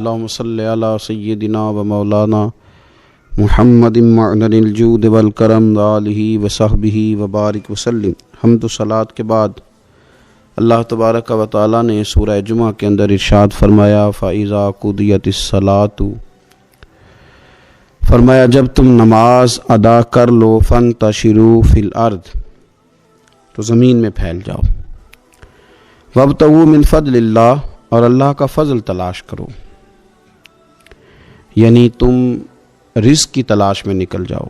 اللہم صلی علی سیدنا و مولانا محمد معدن الجود والکرم وآلہ وصحبہ وبارک وسلم۔ حمد و صلاۃ کے بعد اللہ تبارک و تعالیٰ نے سورہ جمعہ کے اندر ارشاد فرمایا فَإِذَا قُضِيَتِ الصَّلَاةُ، فرمایا جب تم نماز ادا کر لو فَانْتَشِرُوا فِي الْأَرْضِ، تو زمین میں پھیل جاؤ، وَابْتَغُوا مِنْ فَضْلِ اللَّهِ، اور اللہ کا فضل تلاش کرو، یعنی تم رزق کی تلاش میں نکل جاؤ۔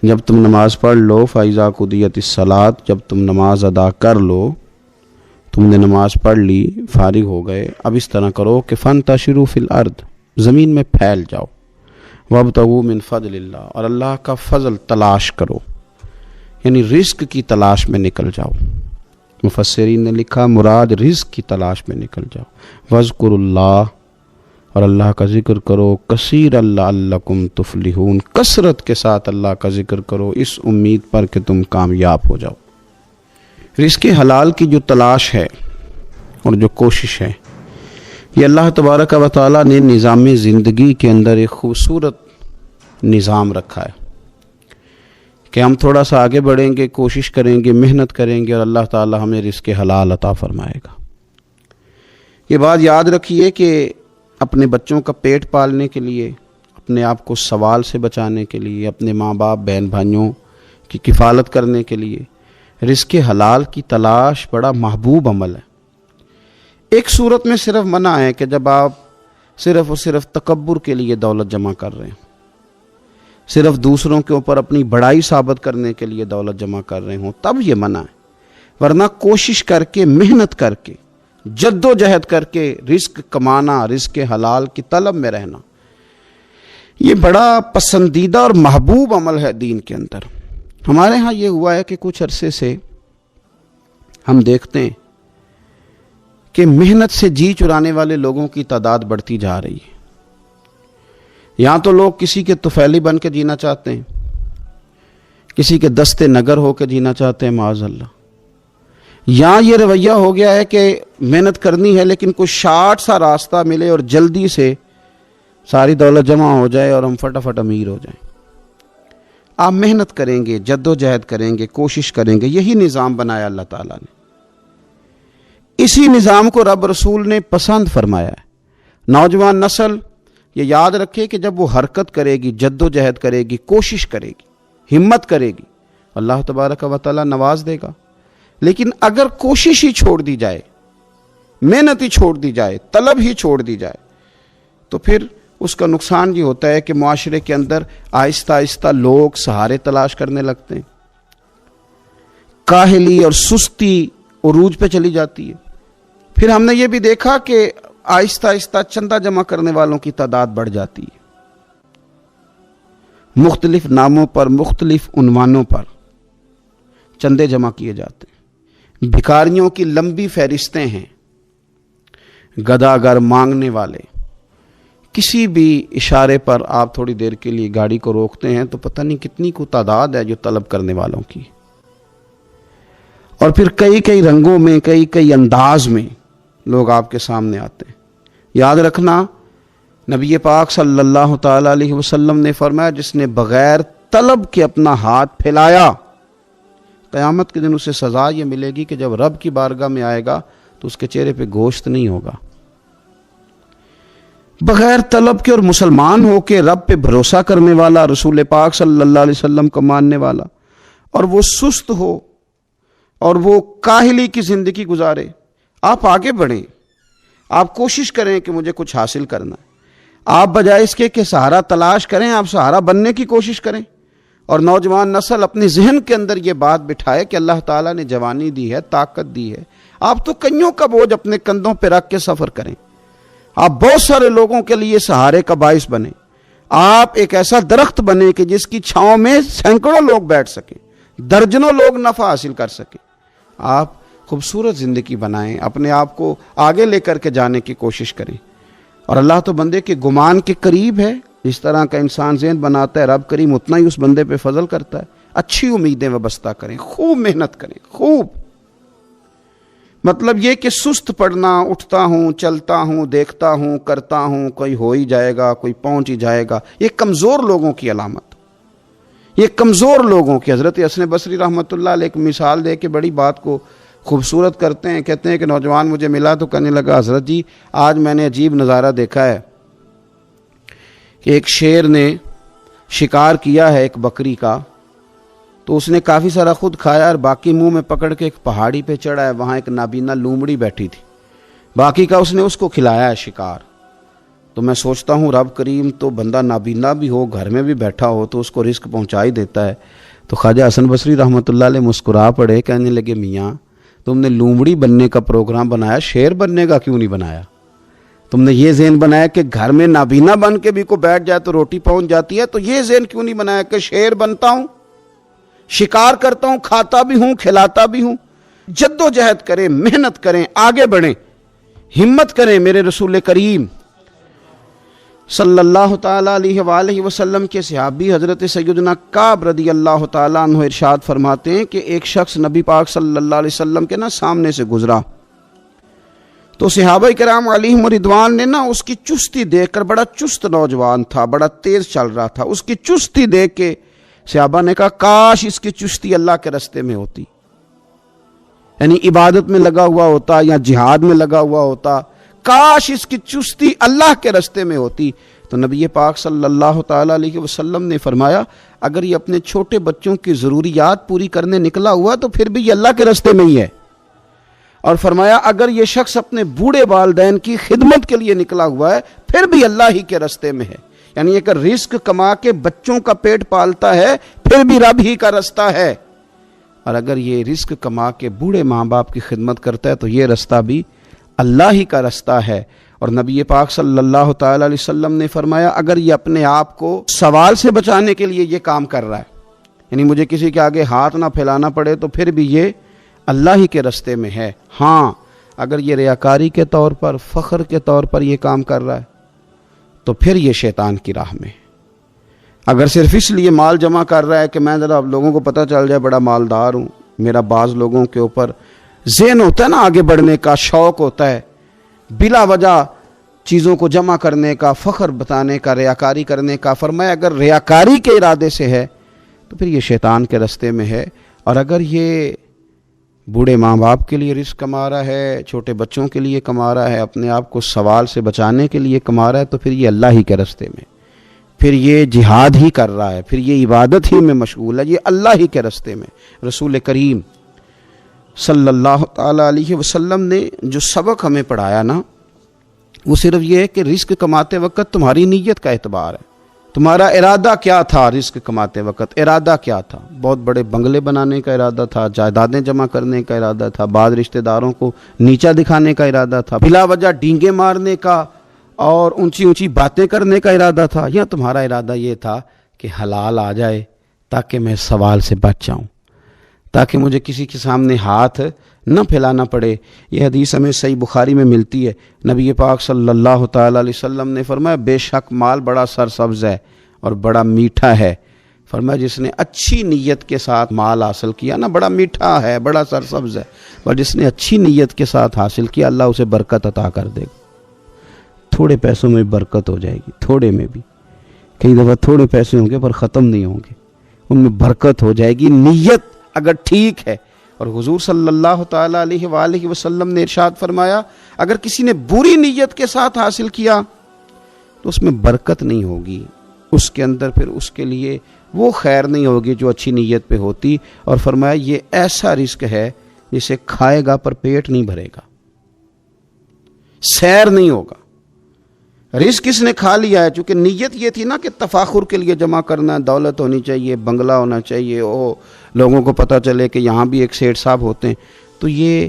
جب تم نماز پڑھ لو فَإِذَا قُضِيَتِ الصَّلَاةُ، جب تم نماز ادا کر لو، تم نے نماز پڑھ لی، فارغ ہو گئے، اب اس طرح کرو کہ فَانْتَشِرُوا فِي الْأَرْضِ، زمین میں پھیل جاؤ، وَابْتَغُوا مِنْ فَضْلِ اللَّهِ، اور اللہ کا فضل تلاش کرو، یعنی رزق کی تلاش میں نکل جاؤ۔ مفسرین نے لکھا مراد رزق کی تلاش میں نکل جاؤ۔ وَاذْكُرُوا اللَّهَ، اور اللہ کا ذکر کرو، کثیرا لعلکم تفلحون، کثرت کے ساتھ اللہ کا ذکر کرو اس امید پر کہ تم کامیاب ہو جاؤ۔ رزق حلال کی جو تلاش ہے اور جو کوشش ہے، یہ اللہ تبارک و تعالیٰ نے نظام زندگی کے اندر ایک خوبصورت نظام رکھا ہے کہ ہم تھوڑا سا آگے بڑھیں گے، کوشش کریں گے، محنت کریں گے، اور اللہ تعالیٰ ہمیں رزق حلال عطا فرمائے گا۔ یہ بات یاد رکھیے کہ اپنے بچوں کا پیٹ پالنے کے لیے، اپنے آپ کو سوال سے بچانے کے لیے، اپنے ماں باپ بہن بھائیوں کی کفالت کرنے کے لیے رزق حلال کی تلاش بڑا محبوب عمل ہے۔ ایک صورت میں صرف منع ہے کہ جب آپ صرف اور صرف تکبر کے لیے دولت جمع کر رہے ہیں، صرف دوسروں کے اوپر اپنی بڑائی ثابت کرنے کے لیے دولت جمع کر رہے ہوں، تب یہ منع ہے، ورنہ کوشش کر کے، محنت کر کے، جد و جہد کر کے رزق کمانا، رزق حلال کی طلب میں رہنا، یہ بڑا پسندیدہ اور محبوب عمل ہے دین کے اندر۔ ہمارے ہاں یہ ہوا ہے کہ کچھ عرصے سے ہم دیکھتے ہیں کہ محنت سے جی چرانے والے لوگوں کی تعداد بڑھتی جا رہی ہے۔ یہاں تو لوگ کسی کے طفیلی بن کے جینا چاہتے ہیں، کسی کے دستے نگر ہو کے جینا چاہتے ہیں، معاذ اللہ۔ یہاں یہ رویہ ہو گیا ہے کہ محنت کرنی ہے لیکن کوئی شارٹ سا راستہ ملے اور جلدی سے ساری دولت جمع ہو جائے اور ہم فٹافٹ امیر ہو جائیں۔ آپ محنت کریں گے، جد و جہد کریں گے، کوشش کریں گے، یہی نظام بنایا اللہ تعالیٰ نے۔ اسی نظام کو رب رسول نے پسند فرمایا ہے۔ نوجوان نسل یہ یاد رکھے کہ جب وہ حرکت کرے گی، جد و جہد کرے گی، کوشش کرے گی، ہمت کرے گی، اللہ تبارک و تعالیٰ نواز دے گا۔ لیکن اگر کوشش ہی چھوڑ دی جائے، محنت ہی چھوڑ دی جائے، طلب ہی چھوڑ دی جائے، تو پھر اس کا نقصان یہ ہوتا ہے کہ معاشرے کے اندر آہستہ آہستہ لوگ سہارے تلاش کرنے لگتے ہیں، کاہلی اور سستی عروج پہ چلی جاتی ہے۔ پھر ہم نے یہ بھی دیکھا کہ آہستہ آہستہ چندہ جمع کرنے والوں کی تعداد بڑھ جاتی ہے، مختلف ناموں پر، مختلف عنوانوں پر چندے جمع کیے جاتے ہیں۔ بھکاریوں کی لمبی فہرستیں ہیں، گداگر مانگنے والے، کسی بھی اشارے پر آپ تھوڑی دیر کے لیے گاڑی کو روکتے ہیں تو پتہ نہیں کتنی کو تعداد ہے جو طلب کرنے والوں کی، اور پھر کئی کئی رنگوں میں، کئی کئی انداز میں لوگ آپ کے سامنے آتے ہیں۔ یاد رکھنا نبی پاک صلی اللہ تعالیٰ علیہ وسلم نے فرمایا جس نے بغیر طلب کے اپنا ہاتھ پھیلایا، قیامت کے دن اسے سزا یہ ملے گی کہ جب رب کی بارگاہ میں آئے گا تو اس کے چہرے پہ گوشت نہیں ہوگا۔ بغیر طلب کے اور مسلمان ہو کے رب پہ بھروسہ کرنے والا، رسول پاک صلی اللہ علیہ وسلم کو ماننے والا، اور وہ سست ہو اور وہ کاہلی کی زندگی گزارے، آپ آگے بڑھیں، آپ کوشش کریں کہ مجھے کچھ حاصل کرنا ہے۔ آپ بجائے اس کے کہ سہارا تلاش کریں، آپ سہارا بننے کی کوشش کریں۔ اور نوجوان نسل اپنے ذہن کے اندر یہ بات بٹھائے کہ اللہ تعالیٰ نے جوانی دی ہے، طاقت دی ہے، آپ تو کئیوں کا بوجھ اپنے کندھوں پہ رکھ کے سفر کریں، آپ بہت سارے لوگوں کے لیے سہارے کا باعث بنیں، آپ ایک ایسا درخت بنیں کہ جس کی چھاؤں میں سینکڑوں لوگ بیٹھ سکیں، درجنوں لوگ نفع حاصل کر سکیں۔ آپ خوبصورت زندگی بنائیں، اپنے آپ کو آگے لے کر کے جانے کی کوشش کریں۔ اور اللہ تو بندے کے گمان کے قریب ہے، جس طرح کا انسان ذہن بناتا ہے رب کریم اتنا ہی اس بندے پہ فضل کرتا ہے۔ اچھی امیدیں وابستہ کریں، خوب محنت کریں، خوب مطلب یہ کہ سست پڑنا، اٹھتا ہوں، چلتا ہوں، دیکھتا ہوں، کرتا ہوں، کوئی ہو ہی جائے گا، کوئی پہنچ ہی جائے گا، یہ کمزور لوگوں کی علامت، یہ کمزور لوگوں کی۔ حضرت حسن بصری رحمۃ اللہ علیہ ایک مثال دے کے بڑی بات کو خوبصورت کرتے ہیں، کہتے ہیں کہ نوجوان مجھے ملا تو کہنے لگا حضرت جی آج میں نے عجیب نظارہ دیکھا ہے کہ ایک شیر نے شکار کیا ہے ایک بکری کا، تو اس نے کافی سارا خود کھایا اور باقی منہ میں پکڑ کے ایک پہاڑی پہ چڑھا ہے، وہاں ایک نابینا لومڑی بیٹھی تھی، باقی کا اس نے اس کو کھلایا ہے شکار۔ تو میں سوچتا ہوں رب کریم تو بندہ نابینا بھی ہو، گھر میں بھی بیٹھا ہو تو اس کو رزق پہنچا ہی دیتا ہے۔ تو خواجہ حسن بصری رحمۃ اللہ علیہ مسکرا پڑے، کہنے لگے میاں تم نے لومڑی بننے کا پروگرام بنایا، شیر بننے کا کیوں نہیں بنایا؟ تم نے یہ ذہن بنایا کہ گھر میں نابینا بن کے بھی کو بیٹھ جائے تو روٹی پہنچ جاتی ہے، تو یہ ذہن کیوں نہیں بنایا کہ شیر بنتا ہوں، شکار کرتا ہوں، کھاتا بھی ہوں، کھلاتا بھی ہوں؟ جد و جہد کریں، محنت کریں، آگے بڑھیں، ہمت کریں۔ میرے رسول کریم صلی اللہ تعالیٰ علیہ وآلہ وسلم کے صحابی حضرت سیدنا کعب رضی اللہ تعالیٰ عنہ ارشاد فرماتے ہیں کہ ایک شخص نبی پاک صلی اللہ علیہ وسلم کے سامنے سے گزرا، تو صحابہ کرام علیہم رضوان نے اس کی چستی دیکھ کر، بڑا چست نوجوان تھا، بڑا تیز چل رہا تھا، اس کی چستی دیکھ کے صحابہ نے کہا کاش اس کی چستی اللہ کے راستے میں ہوتی، یعنی عبادت میں لگا ہوا ہوتا یا جہاد میں لگا ہوا ہوتا، کاش اس کی چستی اللہ کے راستے میں ہوتی۔ تو نبی پاک صلی اللہ تعالیٰ علیہ وسلم نے فرمایا اگر یہ اپنے چھوٹے بچوں کی ضروریات پوری کرنے نکلا ہوا تو پھر بھی یہ اللہ کے راستے میں ہی ہے، اور فرمایا اگر یہ شخص اپنے بوڑھے والدین کی خدمت کے لیے نکلا ہوا ہے پھر بھی اللہ ہی کے راستے میں ہے، یعنی اگر رزق کما کے بچوں کا پیٹ پالتا ہے پھر بھی رب ہی کا راستہ ہے، اور اگر یہ رزق کما کے بوڑھے ماں باپ کی خدمت کرتا ہے تو یہ راستہ بھی اللہ ہی کا راستہ ہے۔ اور نبی پاک صلی اللہ تعالیٰ علیہ وسلم نے فرمایا اگر یہ اپنے آپ کو سوال سے بچانے کے لیے یہ کام کر رہا ہے، یعنی مجھے کسی کے آگے ہاتھ نہ پھیلانا پڑے، تو پھر بھی یہ اللہ ہی کے راستے میں ہے۔ ہاں اگر یہ ریاکاری کے طور پر، فخر کے طور پر یہ کام کر رہا ہے تو پھر یہ شیطان کی راہ میں۔ اگر صرف اس لیے مال جمع کر رہا ہے کہ میں ذرا لوگوں کو پتہ چل جائے بڑا مالدار ہوں، میرا بعض لوگوں کے اوپر ذہن ہوتا ہے آگے بڑھنے کا، شوق ہوتا ہے بلا وجہ چیزوں کو جمع کرنے کا، فخر بتانے کا، ریاکاری کرنے کا، فرمایا اگر ریاکاری کے ارادے سے ہے تو پھر یہ شیطان کے راستے میں ہے، اور اگر یہ بوڑھے ماں باپ کے لیے رزق کما رہا ہے، چھوٹے بچوں کے لیے کما رہا ہے، اپنے آپ کو سوال سے بچانے کے لیے کما رہا ہے، تو پھر یہ اللہ ہی کے راستے میں، پھر یہ جہاد ہی کر رہا ہے، پھر یہ عبادت ہی میں مشغول ہے، یہ اللہ ہی کے راستے میں۔ رسول کریم صلی اللہ تعالیٰ علیہ وسلم نے جو سبق ہمیں پڑھایا وہ صرف یہ ہے کہ رزق کماتے وقت تمہاری نیت کا اعتبار ہے، تمہارا ارادہ کیا تھا؟ رزق کماتے وقت ارادہ کیا تھا؟ بہت بڑے بنگلے بنانے کا ارادہ تھا، جائیدادیں جمع کرنے کا ارادہ تھا، بعض رشتہ داروں کو نیچا دکھانے کا ارادہ تھا، بلا وجہ ڈینگے مارنے کا اور اونچی اونچی باتیں کرنے کا ارادہ تھا، یا تمہارا ارادہ یہ تھا کہ حلال آ جائے تاکہ میں سوال سے بچ جاؤں، تاکہ مجھے کسی کے سامنے ہاتھ نہ پھیلانا پڑے؟ یہ حدیث ہمیں صحیح بخاری میں ملتی ہے، نبی پاک صلی اللہ تعالیٰ علیہ وسلم نے فرمایا بے شک مال بڑا سرسبز ہے اور بڑا میٹھا ہے، فرمایا جس نے اچھی نیت کے ساتھ مال حاصل کیا بڑا میٹھا ہے، بڑا سرسبز ہے، اور جس نے اچھی نیت کے ساتھ حاصل کیا اللہ اسے برکت عطا کر دے گا۔ تھوڑے پیسوں میں برکت ہو جائے گی، تھوڑے میں بھی، کئی دفعہ تھوڑے پیسے ہوں گے پر ختم نہیں ہوں گے، ان میں برکت ہو جائے گی، نیت اگر ٹھیک ہے۔ اور حضور صلی اللہ تعالیٰ علیہ وآلہ وسلم نے ارشاد فرمایا اگر کسی نے بری نیت کے ساتھ حاصل کیا تو اس میں برکت نہیں ہوگی، اس کے اندر پھر اس کے لیے وہ خیر نہیں ہوگی جو اچھی نیت پہ ہوتی، اور فرمایا یہ ایسا رزق ہے جسے کھائے گا پر پیٹ نہیں بھرے گا، سیر نہیں ہوگا۔ رزق اس نے کھا لیا ہے، چونکہ نیت یہ تھی کہ تفاخر کے لیے جمع کرنا، دولت ہونی چاہیے، بنگلہ ہونا چاہیے، لوگوں کو پتہ چلے کہ یہاں بھی ایک سیٹ صاحب ہوتے ہیں، تو یہ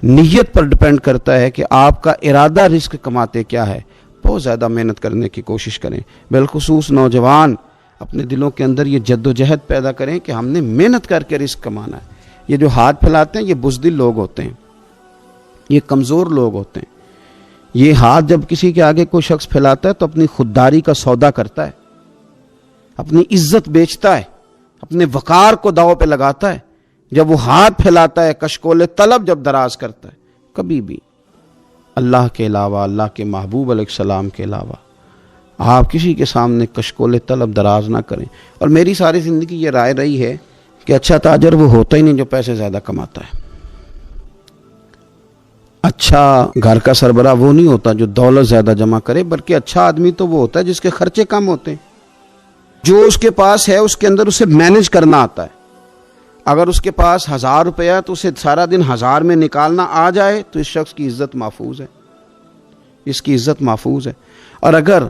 نیت پر ڈپینڈ کرتا ہے کہ آپ کا ارادہ رزق کماتے کیا ہے۔ بہت زیادہ محنت کرنے کی کوشش کریں، بالخصوص نوجوان اپنے دلوں کے اندر یہ جد و جہد پیدا کریں کہ ہم نے محنت کر کے رزق کمانا ہے۔ یہ جو ہاتھ پھیلاتے ہیں یہ بزدل لوگ ہوتے ہیں، یہ کمزور لوگ ہوتے ہیں۔ یہ ہاتھ جب کسی کے آگے کوئی شخص پھیلاتا ہے تو اپنی خودداری کا سودا کرتا ہے، اپنی عزت بیچتا ہے، اپنے وقار کو داؤ پہ لگاتا ہے۔ جب وہ ہاتھ پھیلاتا ہے کشکول طلب جب دراز کرتا ہے کبھی بھی اللہ کے علاوہ، اللہ کے محبوب علیہ السلام کے علاوہ آپ کسی کے سامنے کشکول طلب دراز نہ کریں۔ اور میری ساری زندگی یہ رائے رہی ہے کہ اچھا تاجر وہ ہوتا ہی نہیں جو پیسے زیادہ کماتا ہے، اچھا گھر کا سربراہ وہ نہیں ہوتا جو دولت زیادہ جمع کرے، بلکہ اچھا آدمی تو وہ ہوتا ہے جس کے خرچے کم ہوتے ہیں، جو اس کے پاس ہے اس کے اندر اسے مینج کرنا آتا ہے۔ اگر اس کے پاس 1000 روپیہ ہے تو اسے سارا دن 1000 میں نکالنا آ جائے تو اس شخص کی عزت محفوظ ہے، اس کی عزت محفوظ ہے۔ اور اگر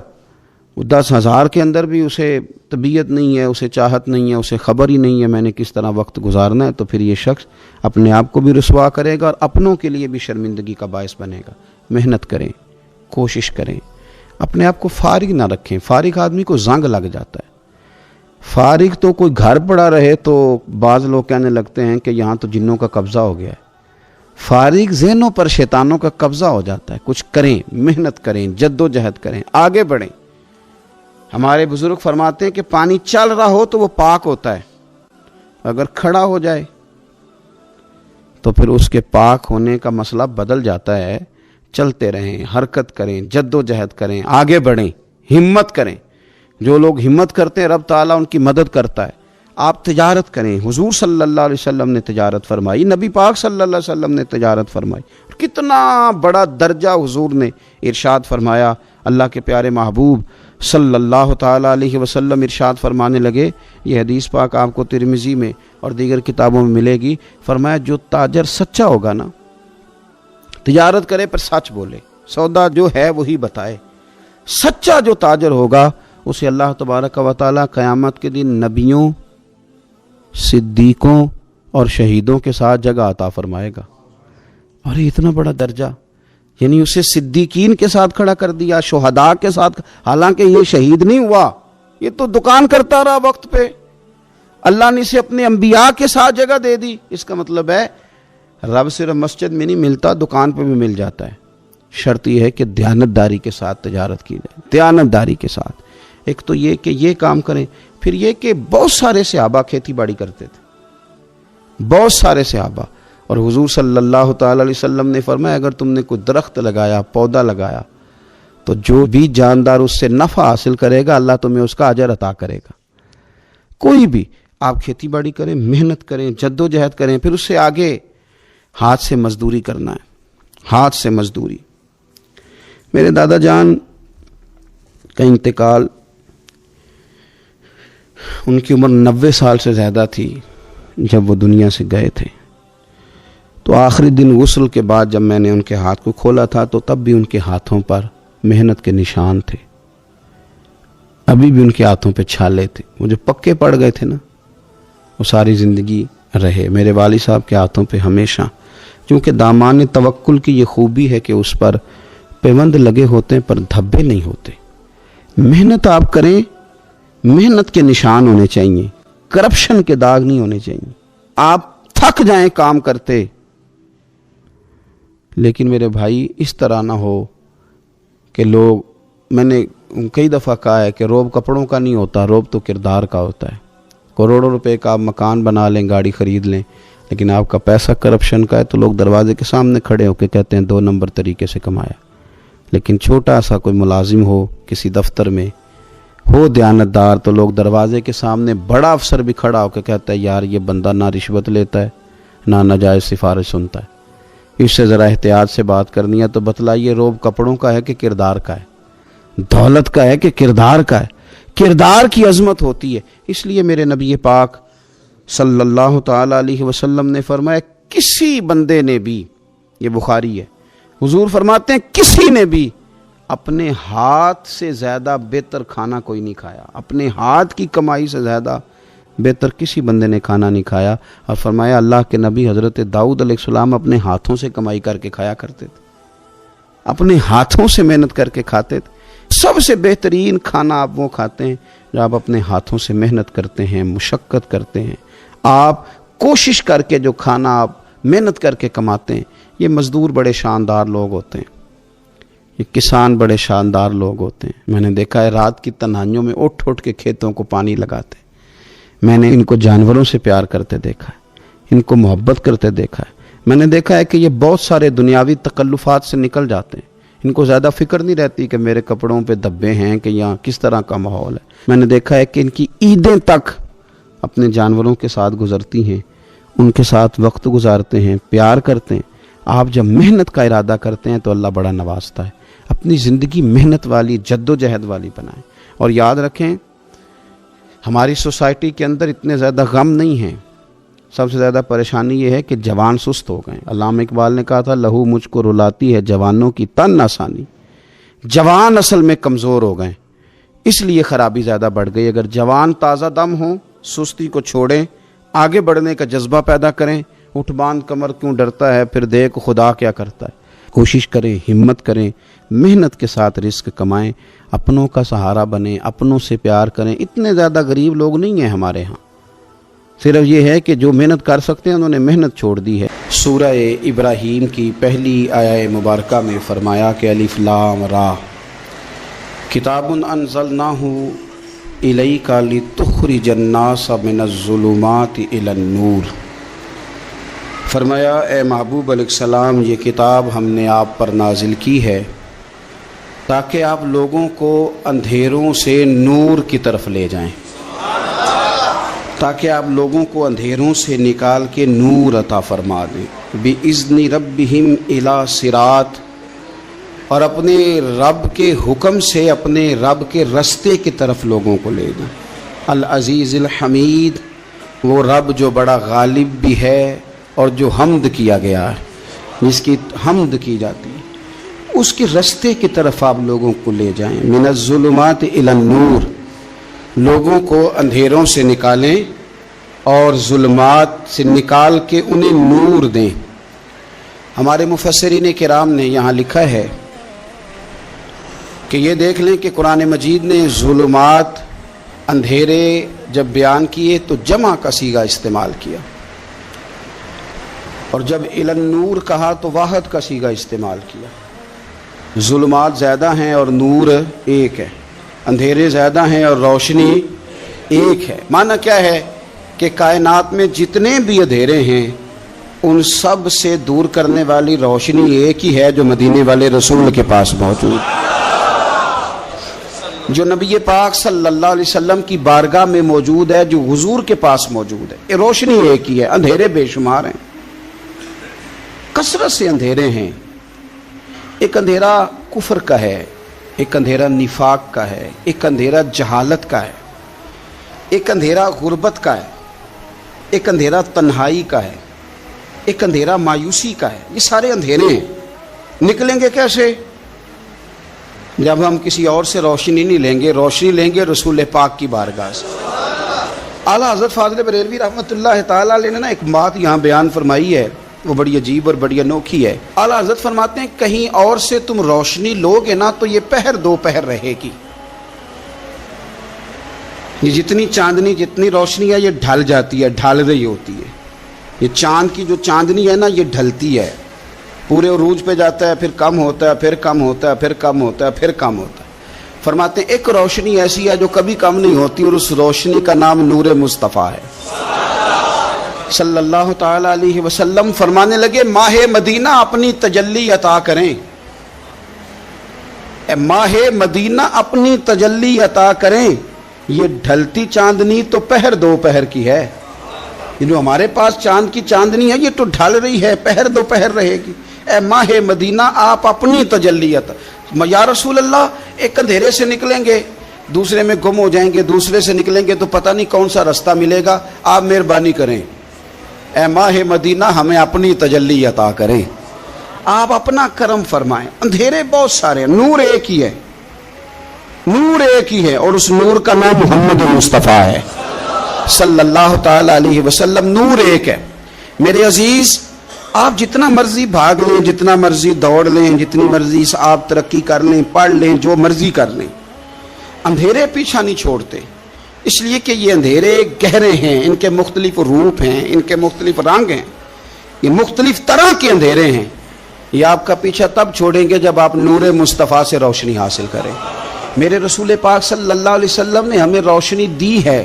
10,000 کے اندر بھی اسے طبیعت نہیں ہے، اسے چاہت نہیں ہے، اسے خبر ہی نہیں ہے میں نے کس طرح وقت گزارنا ہے، تو پھر یہ شخص اپنے آپ کو بھی رسوا کرے گا اور اپنوں کے لیے بھی شرمندگی کا باعث بنے گا۔ محنت کریں، کوشش کریں، اپنے آپ کو فارغ نہ رکھیں۔ فارغ آدمی کو زنگ لگ جاتا ہے۔ فارغ تو کوئی گھر پڑا رہے تو بعض لوگ کہنے لگتے ہیں کہ یہاں تو جنوں کا قبضہ ہو گیا ہے۔ فارغ ذہنوں پر شیطانوں کا قبضہ ہو جاتا ہے۔ کچھ کریں، محنت کریں، جد و جہد کریں، آگے بڑھیں۔ ہمارے بزرگ فرماتے ہیں کہ پانی چل رہا ہو تو وہ پاک ہوتا ہے، اگر کھڑا ہو جائے تو پھر اس کے پاک ہونے کا مسئلہ بدل جاتا ہے۔ چلتے رہیں، حرکت کریں، جد و جہد کریں، آگے بڑھیں، ہمت کریں۔ جو لوگ ہمت کرتے ہیں رب تعالیٰ ان کی مدد کرتا ہے۔ آپ تجارت کریں، حضور صلی اللہ علیہ وسلم نے تجارت فرمائی، نبی پاک صلی اللہ علیہ وسلم نے تجارت فرمائی، اور کتنا بڑا درجہ حضور نے ارشاد فرمایا۔ اللہ کے پیارے محبوب صلی اللہ تعالیٰ علیہ وسلم ارشاد فرمانے لگے، یہ حدیث پاک آپ کو ترمذی میں اور دیگر کتابوں میں ملے گی، فرمایا جو تاجر سچا ہوگا نا، تجارت کرے پر سچ بولے، سودا جو ہے وہی بتائے، سچا جو تاجر ہوگا اسے اللہ تبارک و تعالیٰ قیامت کے دن نبیوں، صدیقوں اور شہیدوں کے ساتھ جگہ عطا فرمائے گا۔ اور یہ اتنا بڑا درجہ، یعنی اسے صدیقین کے ساتھ کھڑا کر دیا، شہداء کے ساتھ، حالانکہ یہ شہید نہیں ہوا، یہ تو دکان کرتا رہا وقت پہ، اللہ نے اسے اپنے انبیاء کے ساتھ جگہ دے دی۔ اس کا مطلب ہے رب صرف مسجد میں نہیں ملتا، دکان پہ بھی مل جاتا ہے۔ شرط یہ ہے کہ دیانتداری کے ساتھ تجارت کی جائے، دیانتداری کے ساتھ۔ ایک تو یہ کہ یہ کام کریں، پھر یہ کہ بہت سارے صحابہ کھیتی باڑی کرتے تھے، بہت سارے صحابہ، اور حضور صلی اللہ تعالی علیہ وسلم نے فرمایا اگر تم نے کوئی درخت لگایا، پودا لگایا، تو جو بھی جاندار اس سے نفع حاصل کرے گا اللہ تمہیں اس کا اجر عطا کرے گا۔ کوئی بھی آپ کھیتی باڑی کریں، محنت کریں، جد و جہد کریں، پھر اس سے آگے ہاتھ سے مزدوری کرنا ہے، ہاتھ سے مزدوری۔ میرے دادا جان کا انتقال، ان کی عمر 90 سال سے زیادہ تھی جب وہ دنیا سے گئے تھے، تو آخری دن غسل کے بعد جب میں نے ان کے ہاتھ کو کھولا تھا تو تب بھی ان کے ہاتھوں پر محنت کے نشان تھے، ابھی بھی ان کے ہاتھوں پہ چھالے تھے، وہ جو پکے پڑ گئے تھے نا وہ ساری زندگی رہے۔ میرے والد صاحب کے ہاتھوں پہ ہمیشہ، کیونکہ دامان توکل کی یہ خوبی ہے کہ اس پر پیوند لگے ہوتے ہیں پر دھبے نہیں ہوتے۔ محنت آپ کریں، محنت کے نشان ہونے چاہیے، کرپشن کے داغ نہیں ہونے چاہیے۔ آپ تھک جائیں کام کرتے، لیکن میرے بھائی اس طرح نہ ہو کہ لوگ، میں نے کئی دفعہ کہا ہے کہ روب کپڑوں کا نہیں ہوتا، روب تو کردار کا ہوتا ہے۔ کروڑوں روپے کا آپ مکان بنا لیں، گاڑی خرید لیں، لیکن آپ کا پیسہ کرپشن کا ہے تو لوگ دروازے کے سامنے کھڑے ہو کے کہتے ہیں 2 نمبر طریقے سے کمایا۔ لیکن چھوٹا سا کوئی ملازم ہو کسی دفتر میں، ہو دیانتدار، تو لوگ دروازے کے سامنے بڑا افسر بھی کھڑا ہو کے کہتا ہے یار یہ بندہ نہ رشوت لیتا ہے نہ ناجائز سفارش سنتا ہے، اس سے ذرا احتیاط سے بات کرنی ہے۔ تو بتلائیے روب کپڑوں کا ہے کہ کردار کا ہے، دولت کا ہے کہ کردار کا ہے؟ کردار کی عظمت ہوتی ہے۔ اس لیے میرے نبی پاک صلی اللہ تعالی علیہ وسلم نے فرمایا کسی بندے نے بھی، یہ بخاری ہے، حضور فرماتے ہیں کسی نے بھی اپنے ہاتھ سے زیادہ بہتر کھانا کوئی نہیں کھایا، اپنے ہاتھ کی کمائی سے زیادہ بہتر کسی بندے نے کھانا نہیں کھایا۔ اور فرمایا اللہ کے نبی حضرت داؤد علیہ السلام اپنے ہاتھوں سے کمائی کر کے کھایا کرتے تھے، اپنے ہاتھوں سے محنت کر کے کھاتے تھے۔ سب سے بہترین کھانا آپ وہ کھاتے ہیں جو آپ اپنے ہاتھوں سے محنت کرتے ہیں، مشقت کرتے ہیں، آپ کوشش کر کے جو کھانا آپ محنت کر کے کماتے ہیں۔ یہ مزدور بڑے شاندار لوگ ہوتے ہیں، یہ کسان بڑے شاندار لوگ ہوتے ہیں۔ میں نے دیکھا ہے رات کی تنہائیوں میں اٹھ کے کھیتوں کو پانی لگاتے ہیں۔ میں نے ان کو جانوروں سے پیار کرتے دیکھا ہے، ان کو محبت کرتے دیکھا ہے۔ میں نے دیکھا ہے کہ یہ بہت سارے دنیاوی تکلفات سے نکل جاتے ہیں، ان کو زیادہ فکر نہیں رہتی کہ میرے کپڑوں پہ دھبے ہیں کہ یہاں کس طرح کا ماحول ہے۔ میں نے دیکھا ہے کہ ان کی عیدیں تک اپنے جانوروں کے ساتھ گزرتی ہیں، ان کے ساتھ وقت گزارتے ہیں، پیار کرتے ہیں۔ آپ جب محنت کا ارادہ کرتے ہیں تو اللہ بڑا نوازتا ہے۔ اپنی زندگی محنت والی، جد و جہد والی بنائیں، اور یاد رکھیں ہماری سوسائٹی کے اندر اتنے زیادہ غم نہیں ہیں، سب سے زیادہ پریشانی یہ ہے کہ جوان سست ہو گئے۔ علامہ اقبال نے کہا تھا لہو مجھ کو رلاتی ہے جوانوں کی تن آسانی۔ جوان اصل میں کمزور ہو گئے، اس لیے خرابی زیادہ بڑھ گئی۔ اگر جوان تازہ دم ہوں، سستی کو چھوڑیں، آگے بڑھنے کا جذبہ پیدا کریں۔ اٹھ باندھ کمر کیوں ڈرتا ہے، پھر دیکھ خدا کیا کرتا ہے۔ کوشش کریں، ہمت کریں، محنت کے ساتھ رزق کمائیں، اپنوں کا سہارا بنیں، اپنوں سے پیار کریں۔ اتنے زیادہ غریب لوگ نہیں ہیں ہمارے ہاں، صرف یہ ہے کہ جو محنت کر سکتے ہیں انہوں نے محنت چھوڑ دی ہے۔ سورہ ابراہیم کی پہلی آیہ مبارکہ میں فرمایا کہ الف لام را کتاب انزلناہ الیک لتخرج الناس من الظلمات الی النور۔ فرمایا اے محبوب علیہ السلام، یہ کتاب ہم نے آپ پر نازل کی ہے تاکہ آپ لوگوں کو اندھیروں سے نور کی طرف لے جائیں، تاکہ آپ لوگوں کو اندھیروں سے نکال کے نور عطا فرما دیں۔ بِإِذْنِ رَبِّهِمْ إِلَى صِرَاط، اور اپنے رب کے حکم سے اپنے رب کے رستے کی طرف لوگوں کو لے جائیں۔ العزیز الحمید، وہ رب جو بڑا غالب بھی ہے اور جو حمد کیا گیا ہے، جس کی حمد کی جاتی ہے، اس کے رستے کی طرف آپ لوگوں کو لے جائیں۔ من الظلمات الی النور، لوگوں کو اندھیروں سے نکالیں اور ظلمات سے نکال کے انہیں نور دیں۔ ہمارے مفسرین کرام نے یہاں لکھا ہے کہ یہ دیکھ لیں کہ قرآن مجید نے ظلمات، اندھیرے جب بیان کیے تو جمع کا صیغہ استعمال کیا، اور جب الی النور کہا تو واحد کا صیغہ استعمال کیا۔ ظلمات زیادہ ہیں اور نور ایک ہے، اندھیرے زیادہ ہیں اور روشنی ایک ہے۔ معنی کیا ہے کہ کائنات میں جتنے بھی اندھیرے ہیں ان سب سے دور کرنے والی روشنی ایک ہی ہے جو مدینے والے رسول کے پاس موجود ہے، جو نبی پاک صلی اللہ علیہ وسلم کی بارگاہ میں موجود ہے، جو حضور کے پاس موجود ہے۔ یہ روشنی ایک ہی ہے، اندھیرے بے شمار ہیں، کثرت سے اندھیرے ہیں۔ ایک اندھیرا کفر کا ہے، ایک اندھیرا نفاق کا ہے، ایک اندھیرا جہالت کا ہے، ایک اندھیرا غربت کا ہے، ایک اندھیرا تنہائی کا ہے، ایک اندھیرا مایوسی کا ہے۔ یہ سارے اندھیرے ہیں۔ نکلیں گے کیسے؟ جب ہم کسی اور سے روشنی نہیں لیں گے، روشنی لیں گے رسول پاک کی بارگاہ سے۔ اعلیٰ حضرت فاضل بریلوی رحمۃ اللہ تعالیٰ علیہ نے ایک بات یہاں بیان فرمائی ہے، وہ بڑی عجیب اور بڑی انوکھی ہے۔ اعلیٰ حضرت فرماتے ہیں کہیں اور سے تم روشنی لوگے نا تو یہ پہر دو پہر رہے گی۔ یہ جتنی چاندنی، جتنی روشنی ہے یہ ڈھل جاتی ہے، ڈھل رہی ہوتی ہے۔ یہ چاند کی جو چاندنی ہے نا یہ ڈھلتی ہے، پورے عروج پہ جاتا ہے، پھر کم ہوتا ہے، پھر کم ہوتا ہے، پھر کم ہوتا ہے، پھر کم ہوتا ہے۔ فرماتے ہیں ایک روشنی ایسی ہے جو کبھی کم نہیں ہوتی، اور اس روشنی کا نام نور مصطفیٰ ہے صلی اللہ تعالی علیہ وسلم۔ فرمانے لگے ماہ مدینہ اپنی تجلی عطا کریں، اے ماہ مدینہ اپنی تجلی عطا کریں۔ یہ ڈھلتی چاندنی تو پہر دو پہر کی ہے، یہ جو ہمارے پاس چاند کی چاندنی ہے یہ تو ڈھل رہی ہے، پہر دو پہر رہے گی۔ اے ماہ مدینہ آپ اپنی تجلی عطا، یا رسول اللہ ایک اندھیرے سے نکلیں گے دوسرے میں گم ہو جائیں گے، دوسرے سے نکلیں گے تو پتہ نہیں کون سا رستہ ملے گا، آپ مہربانی کریں، اے ماہ مدینہ ہمیں اپنی تجلی عطا کریں، آپ اپنا کرم فرمائیں۔ اندھیرے بہت سارے ہیں، نور ایک ہی ہے، نور ایک ہی ہے، اور اس نور کا نام محمد مصطفیٰ ہے صلی اللہ تعالی علیہ وسلم۔ نور ایک ہے۔ میرے عزیز، آپ جتنا مرضی بھاگ لیں، جتنا مرضی دوڑ لیں، جتنی مرضی آپ ترقی کر لیں، پڑھ لیں، جو مرضی کر لیں، اندھیرے پیچھا نہیں چھوڑتے، اس لیے کہ یہ اندھیرے گہرے ہیں، ان کے مختلف روپ ہیں، ان کے مختلف رنگ ہیں، یہ مختلف طرح کے اندھیرے ہیں۔ یہ آپ کا پیچھا تب چھوڑیں گے جب آپ نور مصطفیٰ سے روشنی حاصل کریں۔ میرے رسول پاک صلی اللہ علیہ وسلم نے ہمیں روشنی دی ہے،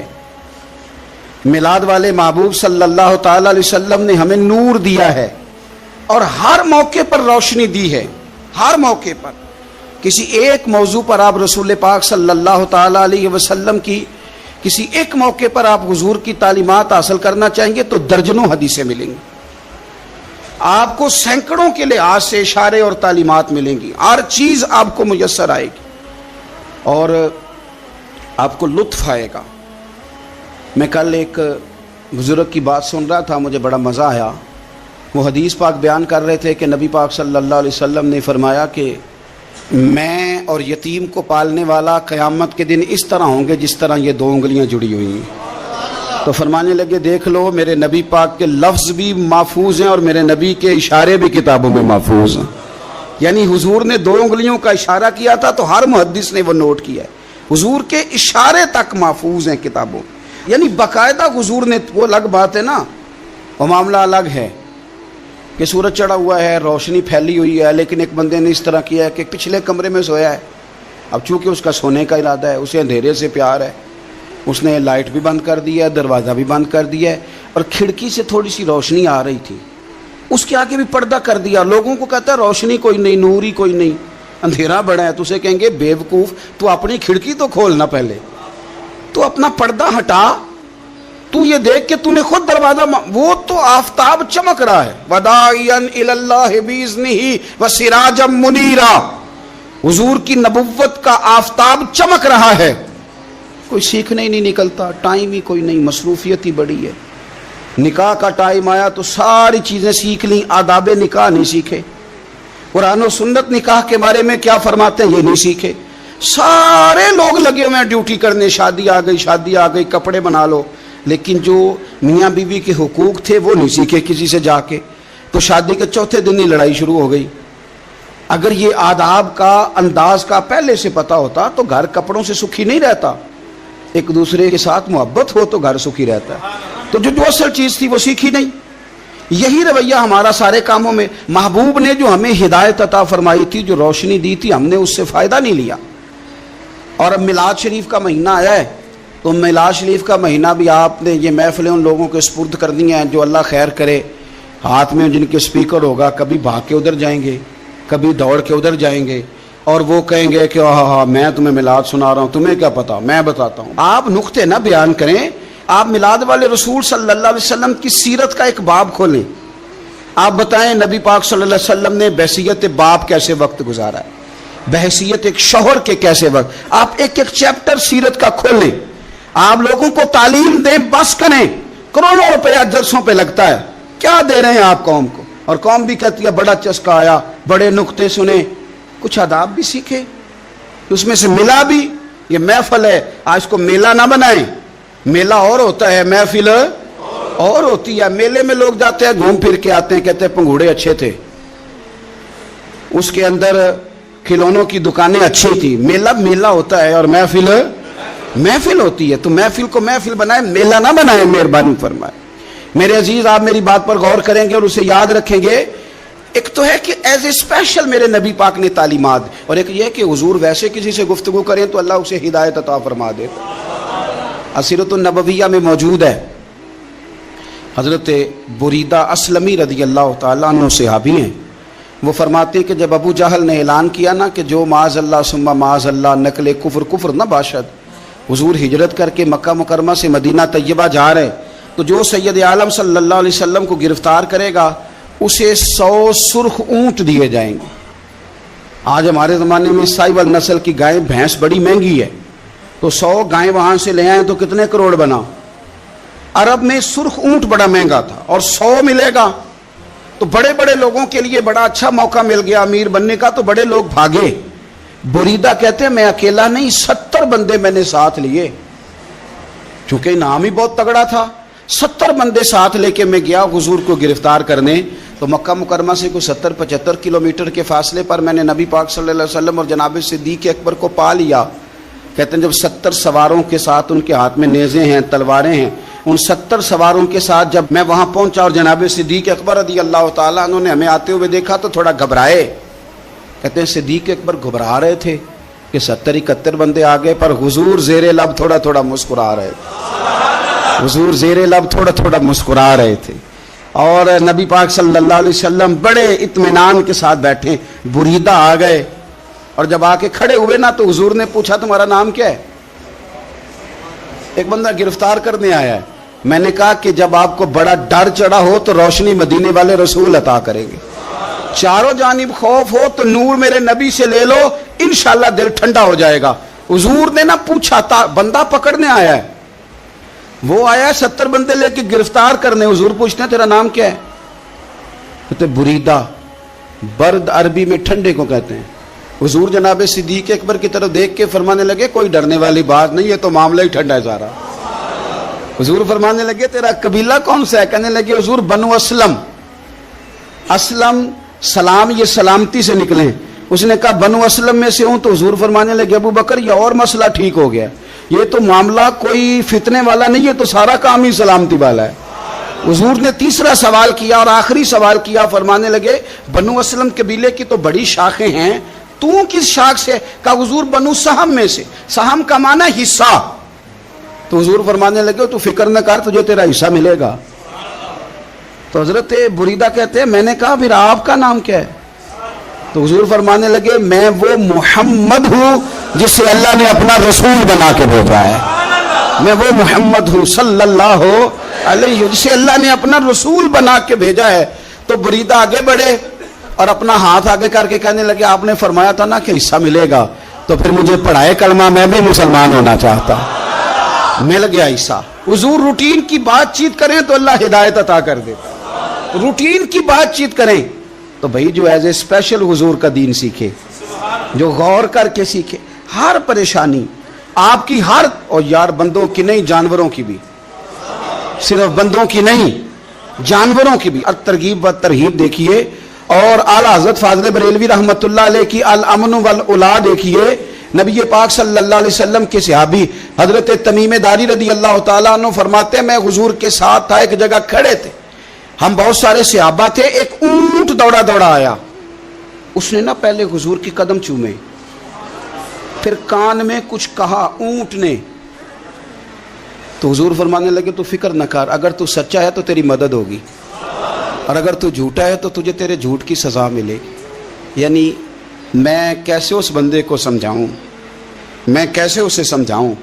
میلاد والے محبوب صلی اللہ تعالی علیہ وسلم نے ہمیں نور دیا ہے۔ اور ہر موقع پر روشنی دی ہے، ہر موقع پر۔ کسی ایک موضوع پر آپ رسول پاک صلی اللہ تعالی علیہ وسلم کی کسی ایک موقع پر آپ حضور کی تعلیمات حاصل کرنا چاہیں گے تو درجنوں حدیثیں ملیں گی، آپ کو سینکڑوں کے لحاظ سے اشارے اور تعلیمات ملیں گی، ہر چیز آپ کو میسر آئے گی اور آپ کو لطف آئے گا۔ میں کل ایک بزرگ کی بات سن رہا تھا، مجھے بڑا مزہ آیا۔ وہ حدیث پاک بیان کر رہے تھے کہ نبی پاک صلی اللہ علیہ وسلم نے فرمایا کہ میں اور یتیم کو پالنے والا قیامت کے دن اس طرح ہوں گے جس طرح یہ دو انگلیاں جڑی ہوئی ہیں۔ تو فرمانے لگے دیکھ لو میرے نبی پاک کے لفظ بھی محفوظ ہیں اور میرے نبی کے اشارے بھی کتابوں میں محفوظ ہیں۔ یعنی حضور نے دو انگلیوں کا اشارہ کیا تھا تو ہر محدث نے وہ نوٹ کیا ہے، حضور کے اشارے تک محفوظ ہیں کتابوں، یعنی باقاعدہ حضور نے، وہ الگ بات ہے نا، وہ معاملہ الگ ہے کہ سورج چڑھا ہوا ہے، روشنی پھیلی ہوئی ہے، لیکن ایک بندے نے اس طرح کیا ہے کہ پچھلے کمرے میں سویا ہے، اب چونکہ اس کا سونے کا ارادہ ہے، اسے اندھیرے سے پیار ہے، اس نے لائٹ بھی بند کر دیا ہے، دروازہ بھی بند کر دیا ہے، اور کھڑکی سے تھوڑی سی روشنی آ رہی تھی، اس کے آگے بھی پردہ کر دیا، لوگوں کو کہتا ہے روشنی کوئی نہیں، نور ہی کوئی نہیں، اندھیرا بڑا ہے، تو اسے کہیں گے بیوقوف، تو اپنی کھڑکی تو کھولنا پہلے، تو اپنا پردہ ہٹا، تو یہ دیکھ کہ تو نے خود دروازہ، وہ تو آفتاب چمک رہا ہے، وداعیا الی اللہ باذنہ وسراجا منیرا، حضور کی نبوت کا آفتاب چمک رہا ہے، کوئی سیکھنے ہی نہیں نکلتا، ٹائم ہی کوئی نہیں، مصروفیت ہی بڑی ہے۔ نکاح کا ٹائم آیا تو ساری چیزیں سیکھ لیں، آداب نکاح نہیں سیکھے، قرآن و سنت نکاح کے بارے میں کیا فرماتے ہیں یہ نہیں سیکھے، سارے لوگ لگے ہوئے ہیں ڈیوٹی کرنے، شادی آ گئی، شادی آ گئی، کپڑے بنا لو، لیکن جو میاں بیوی کے حقوق تھے وہ نہیں سیکھے کسی سے جا کے، تو شادی کے چوتھے دن ہی لڑائی شروع ہو گئی۔ اگر یہ آداب کا انداز کا پہلے سے پتہ ہوتا تو گھر کپڑوں سے سکھی نہیں رہتا، ایک دوسرے کے ساتھ محبت ہو تو گھر سکھی رہتا ہے، تو جو اصل چیز تھی وہ سیکھی نہیں۔ یہی رویہ ہمارا سارے کاموں میں، محبوب نے جو ہمیں ہدایت عطا فرمائی تھی، جو روشنی دی تھی، ہم نے اس سے فائدہ نہیں لیا۔ اور اب میلاد شریف کا مہینہ آیا ہے تو میلاد شریف کا مہینہ بھی آپ نے یہ محفلیں ان لوگوں کے سپرد کر دی ہیں جو اللہ خیر کرے، ہاتھ میں جن کے سپیکر ہوگا، کبھی بھاگ کے ادھر جائیں گے، کبھی دوڑ کے ادھر جائیں گے، اور وہ کہیں گے کہ ہاں میں تمہیں میلاد سنا رہا ہوں، تمہیں کیا پتا، میں بتاتا ہوں۔ آپ نقطے نہ بیان کریں، آپ میلاد والے رسول صلی اللہ علیہ وسلم کی سیرت کا ایک باب کھولیں، آپ بتائیں نبی پاک صلی اللہ علیہ وسلم نے بحیثیت باپ کیسے وقت گزارا ہے، بحیثیت ایک شوہر کے کیسے وقت، آپ ایک ایک چیپٹر سیرت کا کھولیں، آپ لوگوں کو تعلیم دیں، بس کریں، کروڑوں روپیہ جلسوں پہ لگتا ہے، کیا دے رہے ہیں آپ قوم کو، اور قوم بھی کہتی ہے بڑا چسکا آیا، بڑے نقطے سنے، کچھ آداب بھی سیکھے، اس میں سے ملا بھی، یہ محفل ہے، آج کو میلہ نہ بنائیں، میلہ اور ہوتا ہے، محفل اور ہوتی ہے۔ میلے میں لوگ جاتے ہیں، گھوم پھر کے آتے ہیں، کہتے ہیں پنگوڑے اچھے تھے، اس کے اندر کھلونوں کی دکانیں اچھی تھی، میلہ ہوتا ہے اور محفل ہوتی ہے، تو محفل کو محفل بنائیں، میلہ نہ بنائیں، مہربانی فرمائے۔ میرے عزیز، آپ میری بات پر غور کریں گے اور اسے یاد رکھیں گے، ایک تو ہے کہ ایز اے اسپیشل میرے نبی پاک نے تعلیمات، اور ایک یہ کہ حضور ویسے کسی سے گفتگو کریں تو اللہ اسے ہدایت عطا فرما دے۔ سیرت النبویہ میں موجود ہے، حضرت بریدہ اسلمی رضی اللہ تعالیٰ عنہ صحابی ہیں، وہ فرماتے ہیں کہ جب ابو جہل نے اعلان کیا نا کہ جو معاذ اللہ ثم معاذ اللہ نقل کفر نہ باشد، حضور ہجرت کر کے مکہ مکرمہ سے مدینہ طیبہ جا رہے، تو جو سید عالم صلی اللہ علیہ وسلم کو گرفتار کرے گا اسے 100 سرخ اونٹ دیے جائیں گے۔ آج ہمارے زمانے میں سائیول نسل کی گائے بھینس بڑی مہنگی ہے، تو 100 گائیں وہاں سے لے آئیں تو کتنے کروڑ بنا۔ عرب میں سرخ اونٹ بڑا مہنگا تھا، اور 100 ملے گا تو بڑے بڑے لوگوں کے لیے بڑا اچھا موقع مل گیا امیر بننے کا، تو بڑے لوگ بھاگے۔ بریدہ کہتے ہیں میں اکیلا نہیں، 70 بندے میں نے ساتھ لیے، چونکہ انعام ہی بہت تگڑا تھا، 70 بندے ساتھ لے کے میں گیا حضور کو گرفتار کرنے۔ تو مکہ مکرمہ سے کوئی 70-75 کلومیٹر کے فاصلے پر میں نے نبی پاک صلی اللہ علیہ وسلم اور جناب صدیق اکبر کو پا لیا۔ کہتے ہیں جب 70 سواروں کے ساتھ، ان کے ہاتھ میں نیزے ہیں، تلواریں ہیں، ان 70 سواروں کے ساتھ جب میں وہاں پہنچا اور جناب صدیق اکبر رضی اللہ تعالیٰ عنہ نے ہمیں آتے ہوئے دیکھا تو تھوڑا گھبرائے۔ کہتے ہیں صدیق اکبر گھبرا رہے تھے کہ 70-71 بندے آ گئے، پر حضور زیر لب تھوڑا تھوڑا مسکرا رہے تھے، حضور زیر لب تھوڑا تھوڑا مسکرا رہے تھے۔ اور نبی پاک صلی اللہ علیہ وسلم بڑے اطمینان کے ساتھ بیٹھے. بریدہ آ گئے اور جب آ کے کھڑے ہوئے نا تو حضور نے پوچھا تمہارا نام کیا ہے؟ ایک بندہ گرفتار کرنے آیا ہے. میں نے کہا کہ جب آپ کو بڑا ڈر چڑھا ہو تو روشنی مدینے والے رسول عطا کریں گے. چاروں جانب خوف ہو تو نور میرے نبی سے لے لو، انشاءاللہ دل ٹھنڈا ہو جائے گا. حضور نے نہ پوچھا تھا، بندہ پکڑنے آیا ہے، وہ آیا ہے 70 بندے لے کے گرفتار کرنے. حضور پوچھتے ہیں تیرا نام کیا ہے؟ کہتے بریدہ. برد عربی میں ٹھنڈے کو کہتے ہیں. حضور جناب صدیق اکبر کی طرف دیکھ کے فرمانے لگے کوئی ڈرنے والی بات نہیں ہے، تو معاملہ ہی ٹھنڈا ہے سارا. حضور فرمانے لگے تیرا قبیلہ کون سا ہے؟ کہنے لگے حضور بنو اسلم. اسلم سلام، یہ سلامتی سے نکلے. اس نے کہا بنو اسلم میں سے ہوں. تو حضور فرمانے لگے ابو بکر یہ اور مسئلہ ٹھیک ہو گیا، یہ تو معاملہ کوئی فتنے والا نہیں ہے، تو سارا کام ہی سلامتی والا ہے. حضور نے تیسرا سوال کیا اور آخری سوال کیا. فرمانے لگے بنو اسلم قبیلے کی تو بڑی شاخیں ہیں، تو کس شاخ سے؟ کہا حضور بنو سہم میں سے. سہم کا معنی حصہ. تو حضور فرمانے لگے تو فکر نہ کر، تجھے تیرا حصہ ملے گا. تو حضرت بریدہ کہتے ہیں میں نے کہا پھر آپ کا نام کیا ہے؟ تو حضور فرمانے لگے میں وہ محمد ہوں جسے اللہ نے اپنا رسول بنا کے بھیجا ہے. میں وہ محمد ہوں صلی اللہ علیہ جسے اللہ نے اپنا رسول بنا کے بھیجا ہے. تو بریدہ آگے بڑھے اور اپنا ہاتھ آگے کر کے کہنے لگے آپ نے فرمایا تھا نا کہ حصہ ملے گا، تو پھر مجھے پڑھائے کلمہ، میں بھی مسلمان ہونا چاہتا. مل گیا حصہ. حضور روٹین کی بات چیت کریں تو اللہ ہدایت عطا کر دیتا. روٹین کی بات چیت کریں تو بھائی جو ایز اے اسپیشل حضور کا دین سیکھے، جو غور کر کے سیکھے. ہر پریشانی آپ کی، ہر، اور یار بندوں کی نہیں جانوروں کی بھی، صرف بندوں کی نہیں جانوروں کی بھی. ترغیب و ترہیب دیکھیے. اور اعلیٰ حضرت فاضل بریلوی رحمۃ اللہ علیہ کی الامن والاولا دیکھیے. نبی پاک صلی اللہ علیہ وسلم کے صحابی حضرت تمیم داری رضی اللہ تعالیٰ عنہ فرماتے ہیں میں حضور کے ساتھ تھا، ایک جگہ کھڑے تھے، ہم بہت سارے صحابہ تھے. ایک اونٹ دوڑا دوڑا آیا. اس نے نا پہلے حضور کی قدم چومے، پھر کان میں کچھ کہا اونٹ نے. تو حضور فرمانے لگے تو فکر نہ کر، اگر تو سچا ہے تو تیری مدد ہوگی، اور اگر تو جھوٹا ہے تو تجھے تیرے جھوٹ کی سزا ملے گی. یعنی میں کیسے اس بندے کو سمجھاؤں، میں کیسے اسے سمجھاؤں.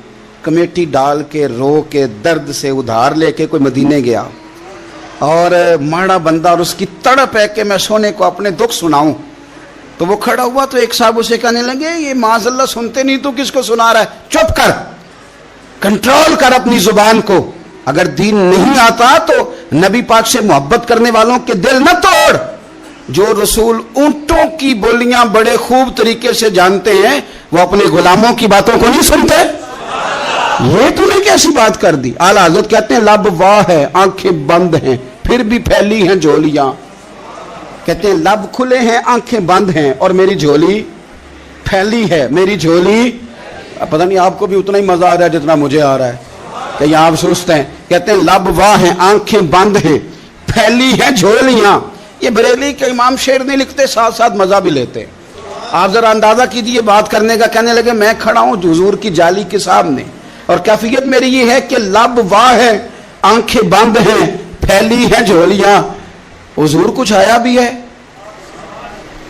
کمیٹی ڈال کے رو کے درد سے ادھار لے کے کوئی مدینے گیا، اور ماڑا بندہ، اور اس کی تڑپ ہے کہ میں سونے کو اپنے دکھ سناؤں. تو وہ کھڑا ہوا تو ایک صاحب اسے کہنے لگے یہ معاذ اللہ سنتے نہیں تو کس کو سنا رہا ہے؟ چپ کر، کنٹرول کر اپنی زبان کو. اگر دین نہیں آتا تو نبی پاک سے محبت کرنے والوں کے دل نہ توڑ. جو رسول اونٹوں کی بولیاں بڑے خوب طریقے سے جانتے ہیں وہ اپنے غلاموں کی باتوں کو نہیں سنتے. یہ تو نے کیسی بات کر دی. اعلیٰ حضرت کہتے ہیں لب واہ ہے، آنکھیں بند ہیں، پھر بھی پھیلی ہیں جھولیاں. کہتے ہیں لب کھلے ہیں، آنکھیں بند ہیں، اور میری جھولی پھیلی ہے. میری جھولی، پتہ نہیں آپ کو بھی اتنا ہی مزہ آ رہا ہے جتنا مجھے آ رہا ہے، کہ آپ سوچتے ہیں. کہتے ہیں لب واہ ہیں، آنکھیں بند ہیں، پھیلی ہیں جھولیاں. یہ بریلی کے امام شعر نہیں لکھتے، ساتھ ساتھ مزہ بھی لیتے. آپ ذرا اندازہ کیجیے بات کرنے کا. کہنے لگے میں کھڑا ہوں حضور کی جالی کے سامنے، اور کیفیت میری یہ ہے کہ لب واہ ہے، آنکھیں بند ہیں، پھیلی ہیں جھولیاں. حضور کچھ آیا بھی ہے،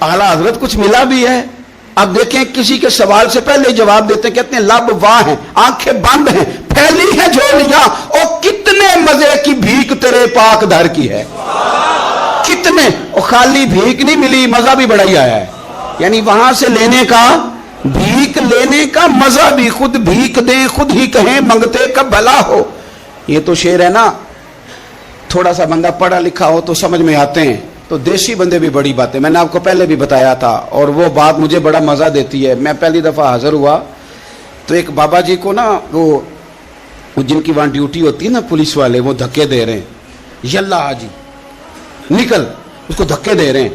اعلیٰ حضرت کچھ ملا بھی ہے. اب دیکھیں کسی کے سوال سے پہلے جواب دیتے ہیں. کہتے ہیں لب واہ ہیں، آنکھیں بند ہیں، پھیلی ہیں جھولیاں. اور کتنے مزے کی بھیک تیرے پاک در کی ہے. کتنے، اور خالی بھیک نہیں ملی، مزہ بھی بڑا ہی آیا ہے. یعنی وہاں سے لینے کا، بھیک لینے کا مزہ بھی. خود بھیک دیں خود ہی کہیں منگتے کا بھلا ہو. یہ تو شعر ہے نا. تھوڑا سا بندہ پڑھا لکھا ہو تو سمجھ میں آتے ہیں. تو دیسی بندے بھی بڑی باتیں، میں نے آپ کو پہلے بھی بتایا تھا، اور وہ بات مجھے بڑا مزہ دیتی ہے. میں پہلی دفعہ حاضر ہوا تو ایک بابا جی کو نا، وہ جن کی وہاں ڈیوٹی ہوتی ہے نا پولیس والے، وہ دھکے دے رہے ہیں، یلا آجی نکل، اس کو دھکے دے رہے ہیں.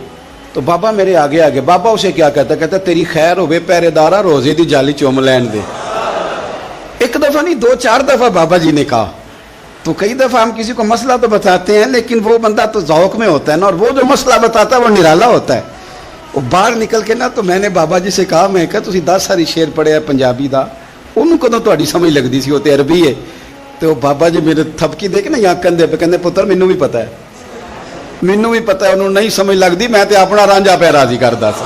تو بابا میرے آگے آگے. بابا اسے کیا کہتا؟ کہتا تیری خیر ہوئے پہرے دارا، روزے دی جالی چوم لین دے. ایک دفعہ نہیں، 2-4 دفعہ بابا جی نے کہا. تو کئی دفعہ ہم کسی کو مسئلہ تو بتاتے ہیں، لیکن وہ بندہ تو ذوق میں ہوتا ہے نا، اور وہ جو مسئلہ بتاتا ہے وہ نرالا ہوتا ہے. وہ باہر نکل کے نا، تو میں نے بابا جی سے کہا، میں کہا تسی 10 ساری شعر پڑھے پنجابی دا، انہوں کو تو تہاڈی سمجھ لگدی سی، وہ تے عربی ہے. تو بابا جی میرے تھپکی دے کے نا یہاں کندھے پہ، کہندے پتر مینوں بھی پتہ ہے. ਮੈਨੂੰ ਵੀ ਪਤਾ ਉਹਨੂੰ ਨਹੀਂ ਸਮਝ ਲੱਗਦੀ, ਮੈਂ ਤੇ ਆਪਣਾ ਰਾਂਝਾ ਪੈ ਰਾਜ਼ੀ ਕਰਦਾ ਸੀ।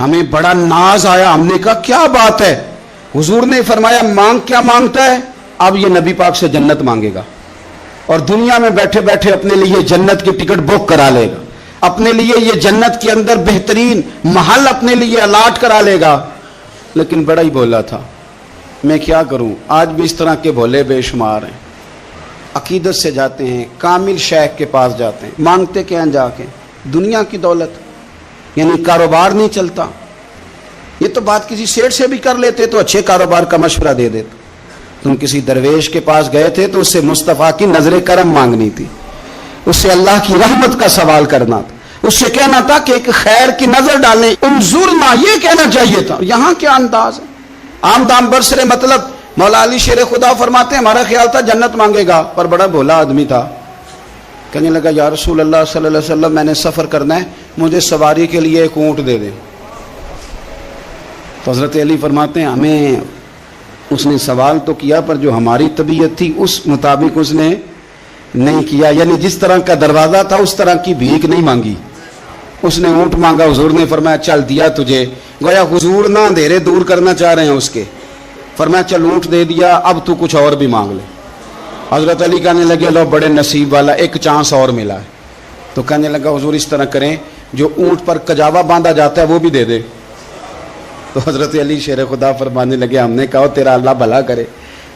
ہمیں بڑا ناز آیا، ہم نے کہا کیا بات ہے؟ حضور نے فرمایا مانگ، کیا مانگتا ہے؟ اب یہ نبی پاک سے جنت مانگے گا اور دنیا میں بیٹھے بیٹھے اپنے لیے جنت کی ٹکٹ بک کرا لے گا، اپنے لیے یہ جنت کے اندر بہترین محل اپنے لیے الاٹ کرا لے گا۔ لیکن بڑا ہی بولا تھا، میں کیا کروں، آج بھی اس طرح کے بھولے بے شمار ہیں، عقیدت سے جاتے ہیں، کامل شیخ کے پاس جاتے ہیں، مانگتے کیا ہیں جا کے؟ دنیا کی دولت، یعنی کاروبار نہیں چلتا۔ یہ تو بات کسی سیٹ سے بھی کر لیتے تو اچھے کاروبار کا مشورہ دے دیتے۔ تم کسی درویش کے پاس گئے تھے تو اس سے مصطفیٰ کی نظر کرم مانگنی تھی، اس سے اللہ کی رحمت کا سوال کرنا تھا، اس سے کہنا تھا کہ ایک خیر کی نظر ڈالیں، انظرنا، یہ کہنا چاہیے تھا۔ یہاں کیا انداز ہے، عام دام برسرے مطلب۔ مولا علی شیر خدا فرماتے ہیں ہمارا خیال تھا جنت مانگے گا، پر بڑا بھولا آدمی تھا، کہنے لگا یا رسول اللہ صلی اللہ علیہ وسلم میں نے سفر کرنا ہے، مجھے سواری کے لیے ایک اونٹ دے دیں۔ تو حضرت علی فرماتے ہیں ہمیں اس نے سوال تو کیا پر جو ہماری طبیعت تھی اس مطابق اس نے نہیں کیا، یعنی جس طرح کا دروازہ تھا اس طرح کی بھیک نہیں مانگی۔ اس نے اونٹ مانگا، حضور نے فرمایا چل دیا تجھے، گویا حضور نہ اندھیرے دور کرنا چاہ رہے ہیں اس کے، فرمایا چل اونٹ دے دیا، اب تو کچھ اور بھی مانگ لے۔ حضرت علی کہنے لگے لو بڑے نصیب والا، ایک چانس اور ملا ہے۔ تو کہنے لگا حضور اس طرح کریں جو اونٹ پر کجاوا باندھا جاتا ہے وہ بھی دے دے۔ تو حضرت علی شیر خدا فرمانے لگے ہم نے کہا تیرا اللہ بھلا کرے،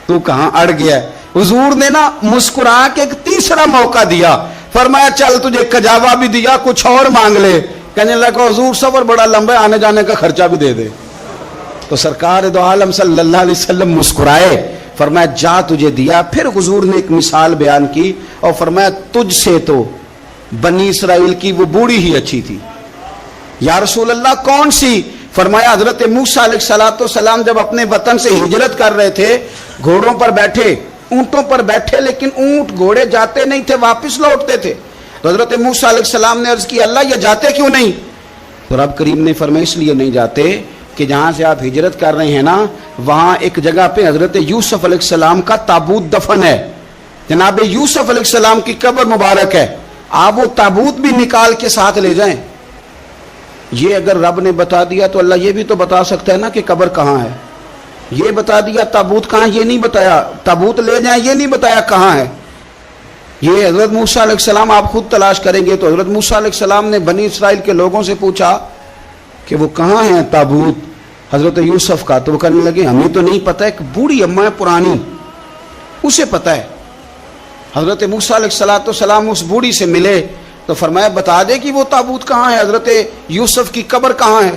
تو کہاں اڑ گیا ہے؟ حضور نے نا مسکرا کے ایک تیسرا موقع دیا، فرمایا چل تجھے کجاوا بھی دیا، کچھ اور مانگ لے۔ کہنے لگا حضور سفر بڑا لمبا ہے، آنے جانے کا خرچہ بھی دے دے۔ تو سرکار دو عالم صلی اللہ علیہ وسلم مسکرائے، فرمایا جا تجھے دیا۔ پھر حضور نے ایک مثال بیان کی اور فرمایا تجھ سے تو بنی اسرائیل کی وہ بوڑھی ہی اچھی تھی۔ یا رسول اللہ کون سی؟ فرمایا حضرت موسیٰ علیہ السلام جب اپنے وطن سے ہجرت کر رہے تھے، گھوڑوں پر بیٹھے، اونٹوں پر بیٹھے، لیکن اونٹ گھوڑے جاتے نہیں تھے، واپس لوٹتے تھے۔ تو حضرت موسیٰ علیہ السلام نے عرض کی اللہ یہ جاتے کیوں نہیں؟ تو رب کریم نے فرمایا اس لیے نہیں جاتے کہ جہاں سے آپ ہجرت کر رہے ہیں نا وہاں ایک جگہ پہ حضرت یوسف علیہ السلام کا تابوت دفن ہے، جناب یوسف علیہ السلام کی قبر مبارک ہے، آپ وہ تابوت بھی نکال کے ساتھ لے جائیں۔ یہ اگر رب نے بتا دیا تو اللہ یہ بھی تو بتا سکتا ہے نا کہ قبر کہاں ہے۔ یہ بتا دیا تابوت کہاں، یہ نہیں بتایا، تابوت لے جائیں یہ نہیں بتایا کہاں ہے۔ یہ حضرت موسیٰ علیہ السلام آپ خود تلاش کریں گے تو حضرت موسیٰ علیہ السلام نے بنی اسرائیل کے لوگوں سے پوچھا کہ وہ کہاں ہیں تابوت حضرت یوسف کا، تو وہ کہنے لگے ہمیں تو نہیں پتہ، ایک بوڑھی اماں پرانی اسے پتہ ہے۔ حضرت موسیٰ علیہ السلام اس بوڑھی سے ملے تو فرمایا بتا دے کہ وہ تابوت کہاں ہے، حضرت یوسف کی قبر کہاں ہے۔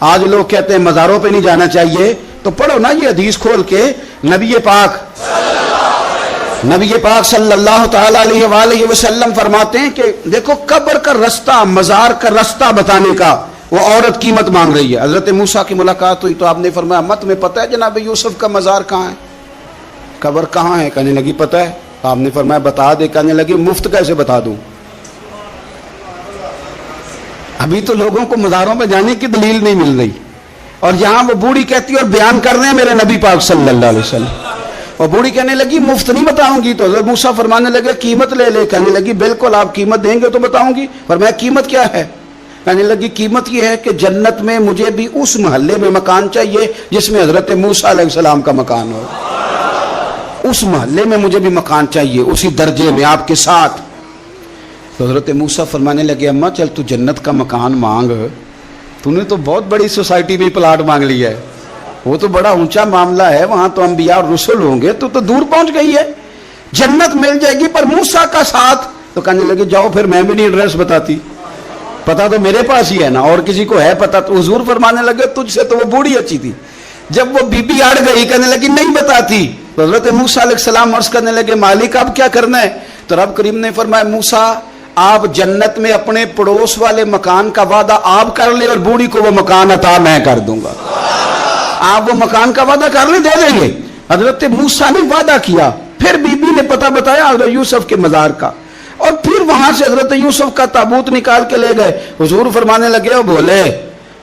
آج لوگ کہتے ہیں مزاروں پہ نہیں جانا چاہیے، تو پڑھو نا یہ حدیث کھول کے، نبی پاک صلی اللہ تعالی علیہ وآلہ وسلم فرماتے ہیں کہ دیکھو قبر کا رستہ، مزار کا رستہ بتانے کا وہ عورت قیمت مانگ رہی ہے۔ حضرت موسیٰ کی ملاقات ہوئی تو آپ نے فرمایا مت میں پتہ ہے جناب یوسف کا مزار کہاں ہے، قبر کہاں ہے؟ کہنے لگی پتہ ہے۔ آپ نے فرمایا بتا دے۔ کہنے لگی مفت کیسے بتا دوں، ابھی تو لوگوں کو مزاروں پہ جانے کی دلیل نہیں مل رہی، اور یہاں وہ بوڑھی کہتی ہے اور بیان کر رہے ہیں میرے نبی پاک صلی اللہ علیہ وسلم، اور بوڑھی کہنے لگی مفت نہیں بتاؤں گی۔ تو حضرت موسیٰ فرمانے لگے قیمت لے لے۔ کہنے لگی بالکل آپ قیمت دیں گے تو بتاؤں گی۔ فرمایا قیمت کیا ہے؟ کہنے لگی قیمت یہ ہے کہ جنت میں مجھے بھی اس محلے میں مکان چاہیے جس میں حضرت موسیٰ علیہ السلام کا مکان ہو، اس محلے میں مجھے بھی مکان چاہیے، اسی درجے میں آپ کے ساتھ۔ تو حضرت موسیٰ فرمانے لگے اماں چل تو جنت کا مکان مانگ، تو نے تو بہت بڑی سوسائٹی میں پلاٹ مانگ لیا ہے، وہ تو بڑا اونچا معاملہ ہے، وہاں تو انبیاء اور رسول ہوں گے، تو دور پہنچ گئی ہے، جنت مل جائے گی پر موسیٰ کا ساتھ۔ تو کہنے لگے جاؤ پھر میں بھی نہیں ایڈریس بتاتی، پتا تو میرے پاس ہی ہے نا، اور کسی کو ہے پتا؟ تو حضور فرمانے لگے تجھ سے تو وہ بوڑھی اچھی تھی۔ جب وہ بی بی اڑ گئی کہنے لگی نہیں بتاتی، تو حضرت موسیٰ علیہ السلام عرض کرنے لگے مالک اب کیا کرنا ہے؟ تو رب کریم نے فرمایا موسیٰ آپ جنت میں اپنے پڑوس والے مکان کا وعدہ آپ کر لیں اور بوڑھی کو وہ مکان عطا میں کر دوں گا۔ آپ وہ مکان کا وعدہ کر لیں، دے دیں گے۔ حضرت موسیٰ نے وعدہ کیا، پھر بی بی نے پتہ بتایا حضرت یوسف کے مزار کا، اور پھر وہاں سے حضرت یوسف کا تابوت نکال کے لے گئے۔ حضور فرمانے لگے او بولے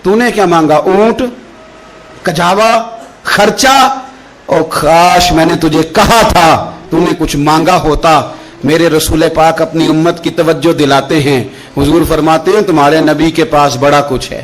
تو نے کیا مانگا؟ اونٹ، کجاوا، خرچہ، اور کاش میں نے تجھے کہا تھا تو نے کچھ مانگا ہوتا۔ میرے رسول پاک اپنی امت کی توجہ دلاتے ہیں، حضور فرماتے ہیں تمہارے نبی کے پاس بڑا کچھ ہے،